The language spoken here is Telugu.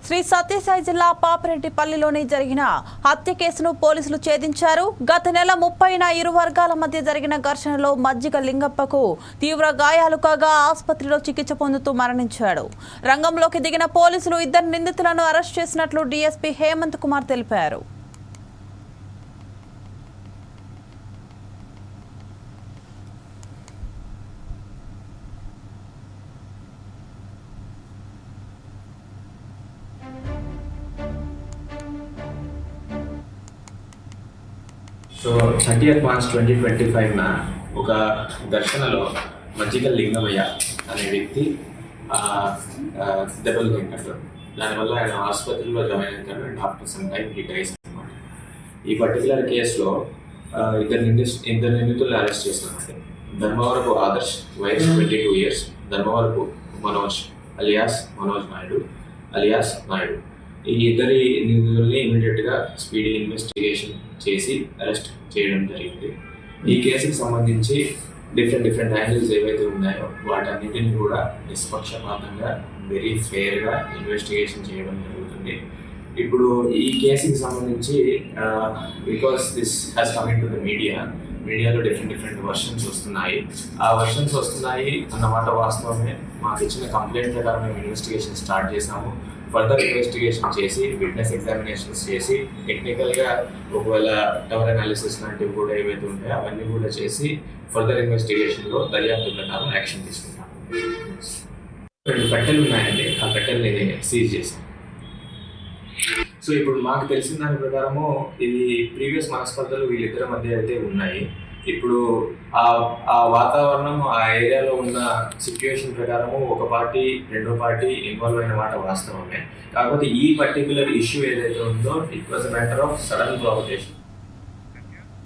శ్రీ సత్యసాయి జిల్లా పాపిరెడ్డిపల్లిలోని జరిగిన హత్య కేసును పోలీసులు ఛేదించారు. గత నెల 30న ఇరు వర్గాల మధ్య జరిగిన ఘర్షణలో మజ్జిగ లింగప్పకు తీవ్ర గాయాలు కాగా ఆసుపత్రిలో చికిత్స పొందుతూ మరణించాడు. రంగంలోకి దిగిన పోలీసులు ఇద్దరు నిందితులను అరెస్ట్ చేసినట్లు డీఎస్పీ హేమంత్ కుమార్ తెలిపారు. సో 30th March 2025న ఒక ఘర్షణలో మజ్జిగ లింగమయ్య అనే వ్యక్తి దెబ్బలు తింటాడు. దానివల్ల ఆయన ఆసుపత్రిలో జాయిన్ అవుతాడు and after some time he dice అన్నమాట. ఈ పర్టికులర్ కేసులో ఇద్దరు నిందితులను అరెస్ట్ చేస్తున్నామండి. ధర్మవరపు ఆదర్శ్ వయసు 22 years, Dharmavarapu Manoj alias Manoj Naidu alias Naidu. ఈ ఇద్దరి నిందితుల్ని ఇమీడియట్గా స్పీడీ ఇన్వెస్టిగేషన్ చేసి అరెస్ట్ చేయడం జరిగింది. ఈ కేసుకి సంబంధించి డిఫరెంట్ యాంగిల్స్ ఏవైతే ఉన్నాయో వాటన్నిటిని కూడా నిష్పక్షపాతంగా వెరీ ఫెయిర్గా ఇన్వెస్టిగేషన్ చేయడం జరుగుతుంది. ఇప్పుడు ఈ కేసుకి సంబంధించి because this has coming to the మీడియాలో డిఫరెంట్ వర్షన్స్ వస్తున్నాయి. ఆ వర్షన్స్ వస్తున్నాయి అన్నమాట వాస్తవమే. మాకు ఇచ్చిన కంప్లైంట్ ప్రకారం మేము ఇన్వెస్టిగేషన్ స్టార్ట్ చేసాము. ఫర్దర్ ఇన్వెస్టిగేషన్ చేసి విట్నెస్ ఎగ్జామినేషన్స్ చేసి టెక్నికల్గా ఒకవేళ టవర్ అనాలిసిస్ లాంటివి కూడా ఏవైతే ఉంటాయో అవన్నీ కూడా చేసి ఫర్దర్ ఇన్వెస్టిగేషన్లో దర్యాప్తు ప్రకారం యాక్షన్ తీసుకుంటాం. 2 కట్టెలు ఉన్నాయండి. ఆ కట్టెల్ని సీజ్ చేసాం. సో ఇప్పుడు మాకు తెలిసిన దాని ప్రకారము ఇది ప్రీవియస్ మనస్పర్ధలు వీళ్ళిద్దరి మధ్య అయితే ఉన్నాయి. ఇప్పుడు ఆ వాతావరణం ఆ ఏరియాలో ఉన్న సిచ్యువేషన్ ప్రకారము ఒక పార్టీ రెండో పార్టీ ఇన్వాల్వ్ అయిన మాట వాస్తవమే. కాకపోతే ఈ పర్టికులర్ ఇష్యూ ఏదైతే ఉందో it was a matter of sudden provocation.